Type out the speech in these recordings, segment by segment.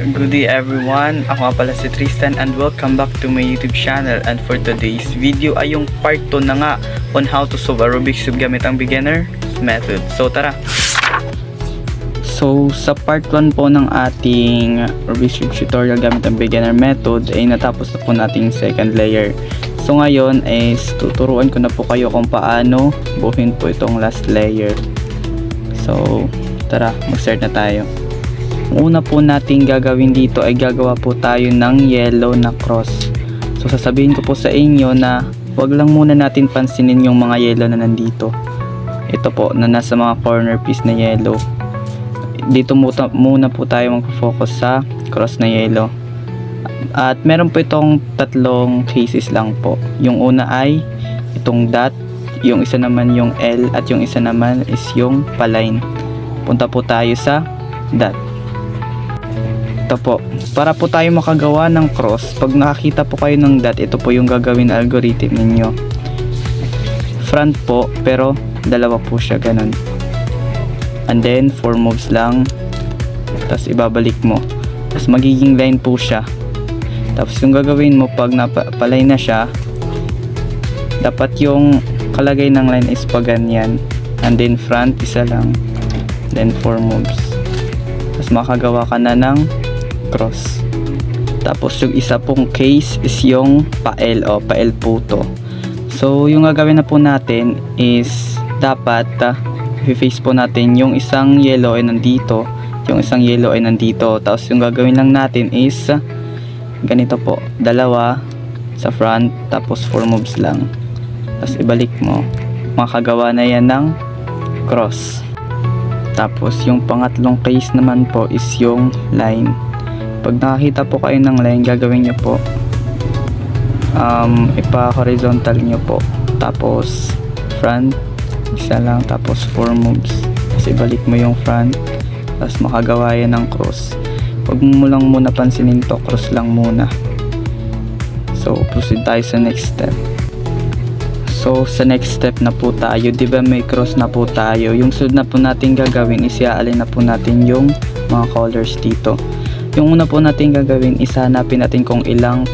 Good day everyone, ako nga pala si Tristan and welcome back to my YouTube channel. And for today's video ay yung part 2 na nga on how to solve a Rubik's Cube gamit ang beginner method. So tara! So sa part 1 po ng ating Rubik's Cube tutorial gamit ang beginner method ay natapos na po nating second layer. So ngayon is tuturuan ko na po kayo kung paano buuin po itong last layer. So tara, mag-start na tayo. Una po natin gagawin dito ay gagawa po tayo ng yellow na cross. So sasabihin ko po sa inyo na wag lang muna natin pansinin yung mga yellow na nandito. Ito po na nasa mga corner piece na yellow. Dito muna po tayo mag-focus sa cross na yellow. At meron po itong tatlong cases lang po. Yung una ay itong dot, yung isa naman yung L, at yung isa naman is yung paline. Punta po tayo sa dot. Ito po, para po tayo makagawa ng cross, pag nakakita po kayo ng dot, ito po yung gagawin na algorithm ninyo. Front po, pero dalawa po siya, ganun. And then 4 moves lang, tapos ibabalik mo, tapos magiging line po siya. Tapos yung gagawin mo pag napalay na siya, dapat yung kalagay ng line is pa ganyan. And then front, isa lang, then 4 moves, tapos makagawa ka na ng cross. Tapos yung isa pong case is yung pa-L o pa-L po to. So yung gagawin na po natin is dapat i-face po natin yung isang yellow ay nandito, yung isang yellow ay nandito. Tapos yung gagawin lang natin is ganito po, dalawa sa front, tapos 4 moves lang, tapos ibalik mo, makagawa na yan ng cross. Tapos yung pangatlong case naman po is yung line. Pag nakakita po kayo ng line, gagawin nyo po ipa-horizontal nyo po, tapos front, isa lang, tapos 4 moves, tapos ibalik mo yung front, tapos makagawa yan ng cross. Huwag mo lang muna pansinin to, cross lang muna. So proceed tayo sa next step. So sa next step na po tayo, diba may cross na po tayo, yung sunod na po natin gagawin is iaalin na po natin yung mga colors dito. Yung una po natin gagawin is hanapin natin kung ilang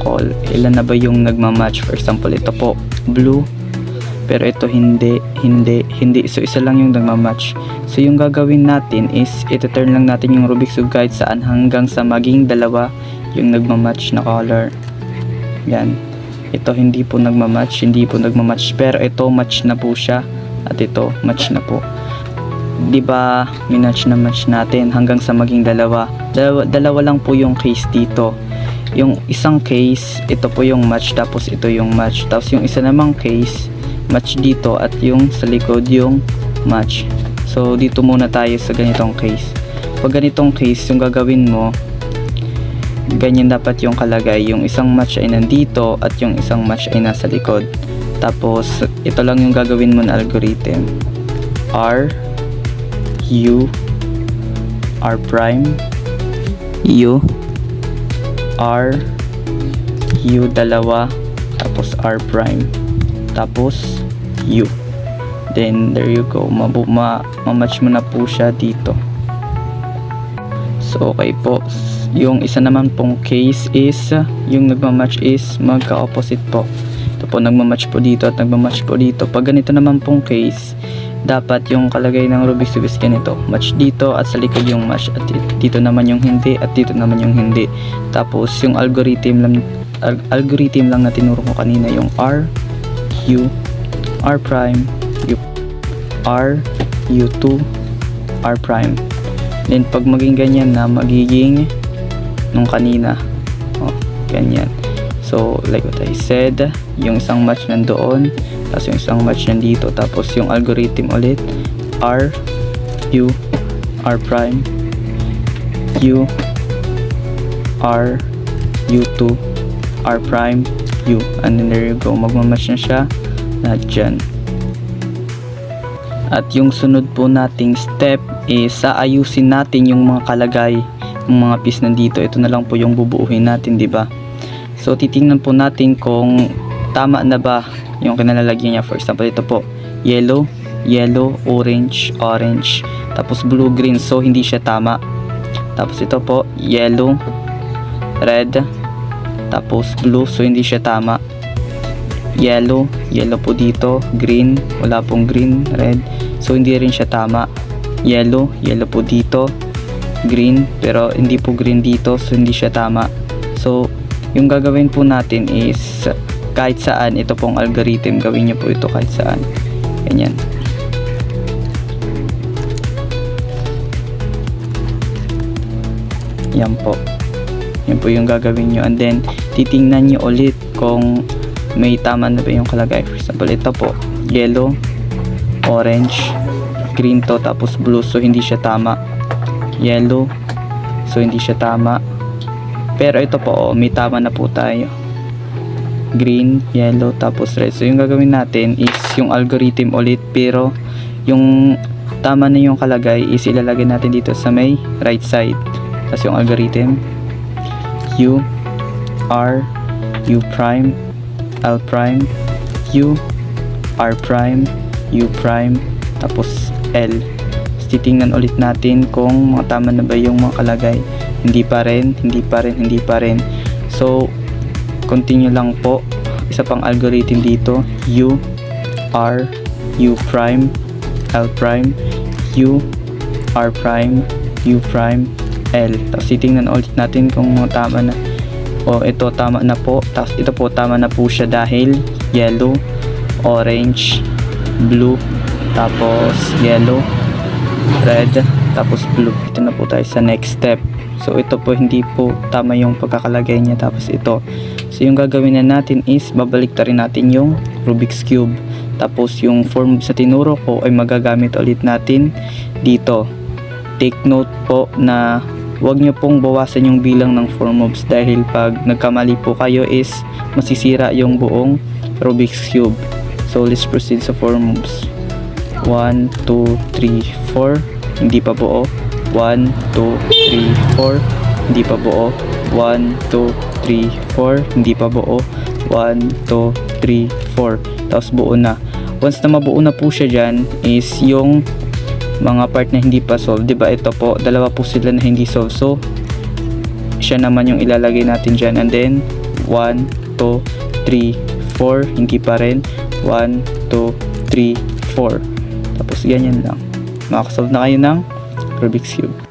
ilan na ba yung nagmamatch. For example, ito po blue, pero ito hindi. So isa lang yung nagmamatch. So yung gagawin natin is ito-turn lang natin yung Rubik's Cube kahit saan hanggang sa maging dalawa yung nagmamatch na color. Yan. Ito hindi po nagmamatch, pero ito match na po siya, at ito match na po. Diba minatch na match natin hanggang sa maging dalawa lang po yung case dito. Yung isang case, ito po yung match, tapos ito yung match, tapos yung isa namang case match dito, at yung sa likod yung match. So dito muna tayo sa ganitong case. Pag ganitong case yung gagawin mo, ganyan dapat yung kalagay, yung isang match ay nandito at yung isang match ay nasa likod. Tapos ito lang yung gagawin mo na algorithm: R, U, R prime, U, R, U dalawa, tapos R prime, tapos U. Then there you go, ma-match mo na po siya dito. So okay po, yung isa naman pong case is yung nagmamatch is magka-opposite po. Ito po nagmamatch po dito at nagmamatch po dito. Pag ganito naman pong case, dapat yung kalagay ng Rubik's Cube is ganito, match dito at sa likod yung match, at dito naman yung hindi, at dito naman yung hindi. Tapos yung algorithm lang na tinuro ko kanina, yung R, U, R prime, U, R, U2, R prime. Then pag maging ganyan na, magiging nung kanina, ganyan. So like what I said, yung isang match nandoon, tapos yung isang match nandito, tapos yung algorithm ulit, R, U, R prime, U, R, U2, R prime, U, and then there you go, magmamatch na siya lahat dyan. At yung sunod po nating step is aayusin natin yung mga kalagay ng mga piece nandito. Ito na lang po yung bubuuhin natin, diba? So titingnan po natin kung tama na ba yung kinalalagyan niya. For example, ito po yellow, orange, tapos blue, green. So hindi siya tama. Tapos ito po, yellow, red, tapos blue, so hindi siya tama. Yellow po dito, green, wala pong green, red, so hindi rin siya tama. Yellow po dito, green, pero hindi po green dito, so hindi siya tama. So yung gagawin po natin is kahit saan, ito pong algorithm, gawin nyo po ito kahit saan. Ganyan. Yan po. Yan po yung gagawin nyo. And then, titingnan nyo ulit kung may tama na ba yung kalagay. For example, ito po. Yellow, orange, green to, tapos blue. So, hindi siya tama. Yellow. So, hindi siya tama. Pero ito po, may tama na po tayo. Green, yellow, tapos red. So, yung gagawin natin is yung algorithm ulit. Pero, yung tama na yung kalagay is ilalagay natin dito sa may right side. Tapos yung algorithm, U, R, U prime, L prime, U, R prime, U prime, tapos L. Tapos titingnan ulit natin kung mga tama na ba yung mga kalagay. Hindi pa rin. So, continue lang po. Isa pang algorithm dito, U, R, U prime, L prime, U, R prime, U prime, L. Tapos titingnan ulit natin kung tama na. O ito tama na po. Tapos ito po tama na po siya dahil yellow, orange, blue, tapos yellow, red, tapos blue. Ito na po tayo sa next step. So ito po hindi po tama yung pagkakalagay niya. Tapos ito. So yung gagawin na natin is babalik rin natin yung Rubik's Cube. Tapos yung form sa tinuro ko ay magagamit ulit natin dito. Take note po na huwag nyo pong bawasan yung bilang ng 4 moves dahil pag nagkamali po kayo is masisira yung buong Rubik's Cube. So let's proceed sa 4 moves. 1, 2, 3, 4. Hindi pa buo. 1, 2, 3, 4. Hindi pa buo. 1, 2, 3, 4. Hindi pa buo. 1, 2, 3, 4. Tapos buo na. Once na mabuo na po siya dyan is yung mga part na hindi pa solve, diba ito po, dalawa po sila na hindi solve, so siya naman yung ilalagay natin dyan. And then 1, 2, 3, 4, hindi pa rin. 1, 2, 3, 4. Tapos ganyan lang, makasolve na kayo ng Rubik's Cube.